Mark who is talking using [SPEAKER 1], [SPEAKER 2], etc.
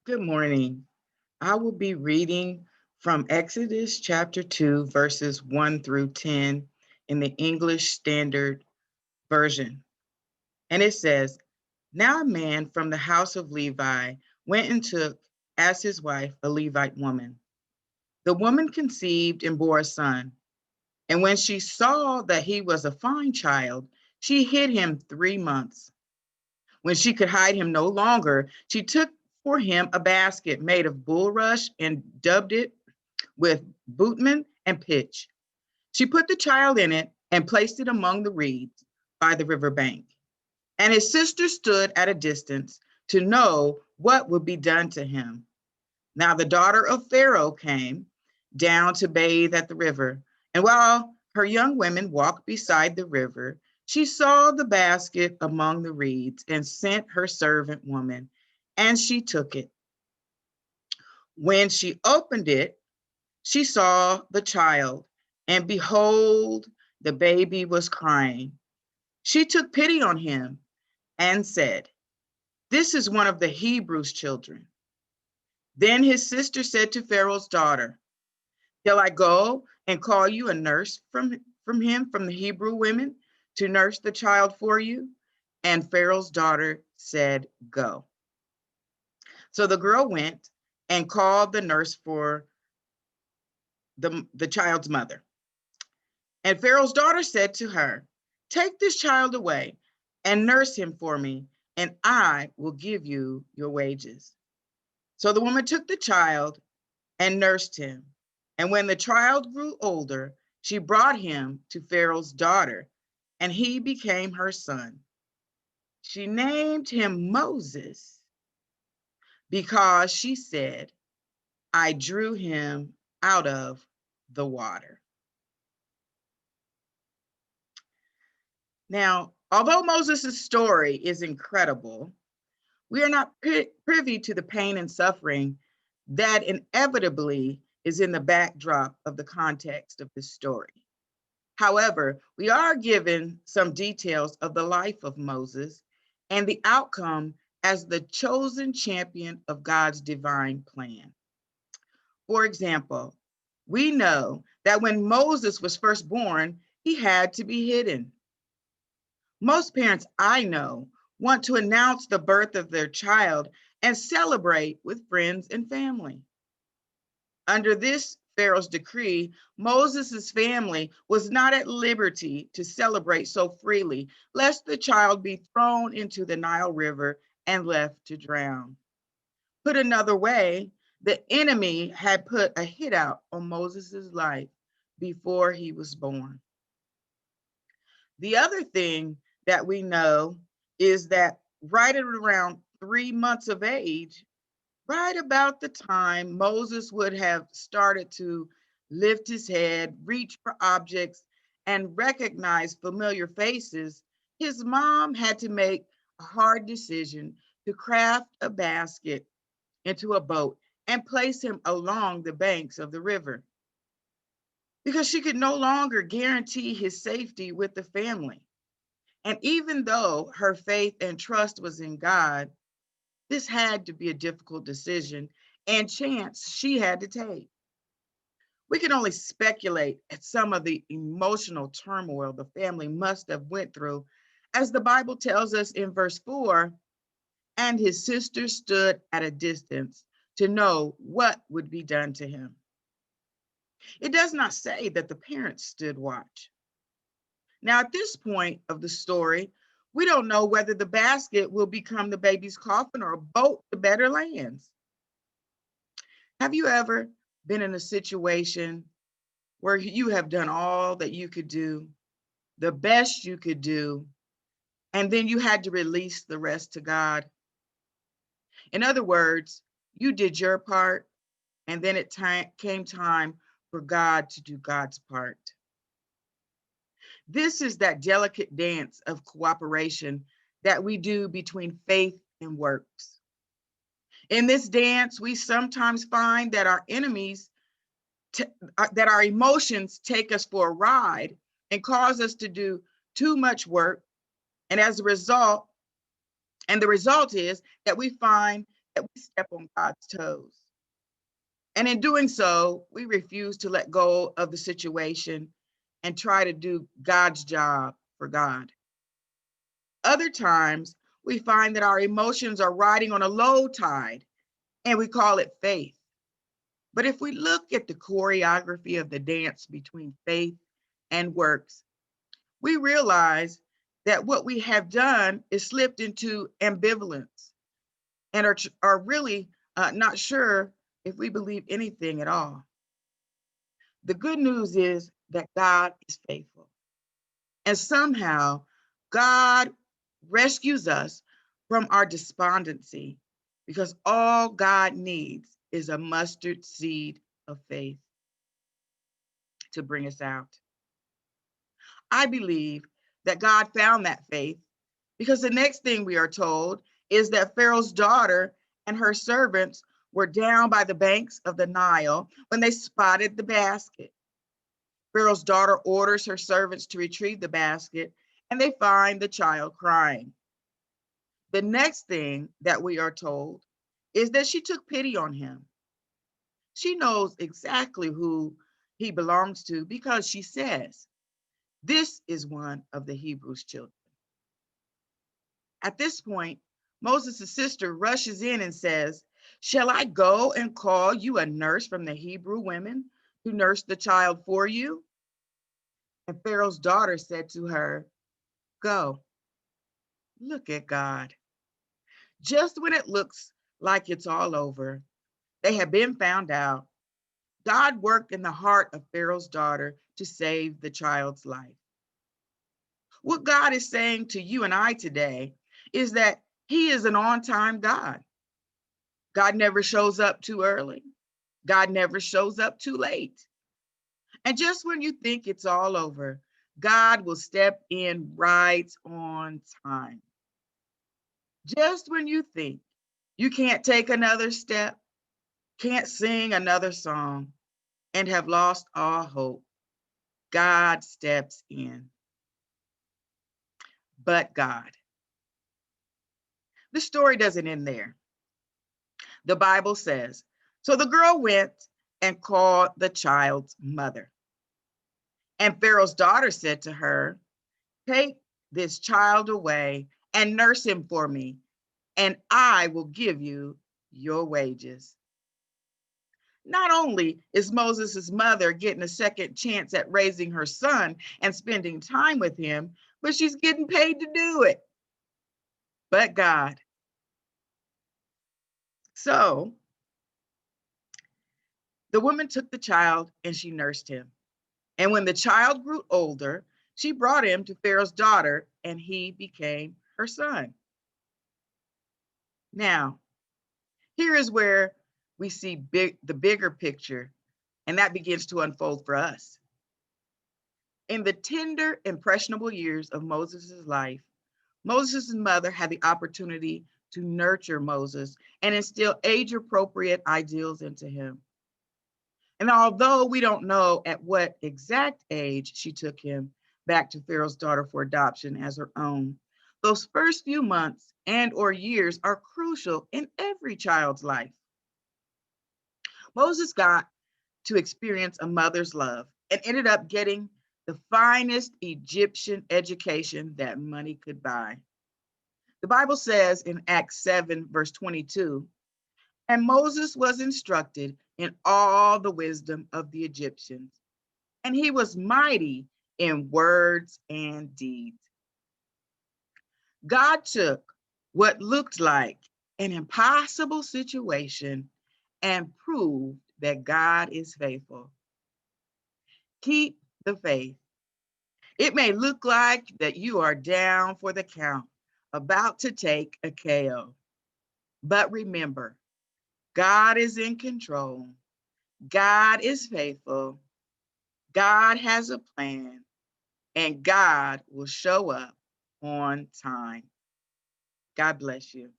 [SPEAKER 1] Good morning. I will be reading from Exodus chapter 2, verses 1 through 10 in the English Standard Version. And it says, Now a man from the house of Levi went and took as his wife a Levite woman. The woman conceived and bore a son. And when she saw that he was a fine child, she hid him 3 months. When she could hide him no longer, she took for him a basket made of bulrush and daubed it with bitumen and pitch. She put the child in it and placed it among the reeds by the river bank. And his sister stood at a distance to know what would be done to him. Now the daughter of Pharaoh came down to bathe at the river, and while her young women walked beside the river, she saw the basket among the reeds and sent her servant woman, and she took it. When she opened it, she saw the child, and behold, the baby was crying. She took pity on him and said, This is one of the Hebrews' children. Then his sister said to Pharaoh's daughter, Shall I go and call you a nurse from the Hebrew women to nurse the child for you? And Pharaoh's daughter said, Go. So the girl went and called the nurse for the child's mother. And Pharaoh's daughter said to her, Take this child away and nurse him for me, and I will give you your wages. So the woman took the child and nursed him. And when the child grew older, she brought him to Pharaoh's daughter, and he became her son. She named him Moses because she said, I drew him out of the water. Now, although Moses' story is incredible, we are not privy to the pain and suffering that inevitably is in the backdrop of the context of this story. However, we are given some details of the life of Moses and the outcome as the chosen champion of God's divine plan. For example, we know that when Moses was first born, he had to be hidden. Most parents I know want to announce the birth of their child and celebrate with friends and family. Under this Pharaoh's decree, Moses' family was not at liberty to celebrate so freely, lest the child be thrown into the Nile River and left to drown. Put another way, the enemy had put a hit out on Moses' life before he was born. The other thing that we know is that right at around 3 months of age, right about the time Moses would have started to lift his head, reach for objects, and recognize familiar faces, his mom had to make a hard decision to craft a basket into a boat and place him along the banks of the river because she could no longer guarantee his safety with the family. And even though her faith and trust was in God, this had to be a difficult decision and chance she had to take. We can only speculate at some of the emotional turmoil the family must have went through, as the Bible tells us in verse 4, and his sister stood at a distance to know what would be done to him. It does not say that the parents stood watch. Now, at this point of the story, we don't know whether the basket will become the baby's coffin or a boat to better lands. Have you ever been in a situation where you have done all that you could do, the best you could do, and then you had to release the rest to God? In other words, you did your part, and then it came time for God to do God's part. This is that delicate dance of cooperation that we do between faith and works. In this dance, we sometimes find that our that our emotions take us for a ride and cause us to do too much work. And as a result, and the result is that we find that we step on God's toes. And in doing so, we refuse to let go of the situation and try to do God's job for God. Other times, we find that our emotions are riding on a low tide and we call it faith. But if we look at the choreography of the dance between faith and works, we realize that what we have done is slipped into ambivalence and are really not sure if we believe anything at all. The good news is that God is faithful. And somehow God rescues us from our despondency because all God needs is a mustard seed of faith to bring us out. I believe that God found that faith because the next thing we are told is that Pharaoh's daughter and her servants were down by the banks of the Nile when they spotted the basket. Pharaoh's daughter orders her servants to retrieve the basket, and they find the child crying. The next thing that we are told is that she took pity on him. She knows exactly who he belongs to because she says, "This is one of the Hebrews' children." At this point, Moses' sister rushes in and says, "Shall I go and call you a nurse from the Hebrew women who nursed the child for you?" And Pharaoh's daughter said to her, "Go." Look at God. Just when it looks like it's all over, they have been found out. God worked in the heart of Pharaoh's daughter to save the child's life. What God is saying to you and I today is that He is an on time God. God never shows up too early, God never shows up too late. And just when you think it's all over, God will step in right on time. Just when you think you can't take another step, can't sing another song, and have lost all hope, God steps in. But God. The story doesn't end there. The Bible says, so the girl went and called the child's mother. And Pharaoh's daughter said to her, "Take this child away and nurse him for me, and I will give you your wages." Not only is Moses' mother getting a second chance at raising her son and spending time with him, but she's getting paid to do it. But God. So the woman took the child and she nursed him. And when the child grew older, she brought him to Pharaoh's daughter, and he became her son. Now, here is where we see the bigger picture, and that begins to unfold for us. In the tender, impressionable years of Moses' life, Moses' mother had the opportunity to nurture Moses and instill age-appropriate ideals into him. And although we don't know at what exact age she took him back to Pharaoh's daughter for adoption as her own, those first few months and or years are crucial in every child's life. Moses got to experience a mother's love and ended up getting the finest Egyptian education that money could buy. The Bible says in Acts 7, verse 22, and Moses was instructed in all the wisdom of the Egyptians, and he was mighty in words and deeds. God took what looked like an impossible situation and proved that God is faithful. Keep the faith. It may look like that you are down for the count, about to take a KO. But remember, God is in control. God is faithful. God has a plan, and God will show up on time. God bless you.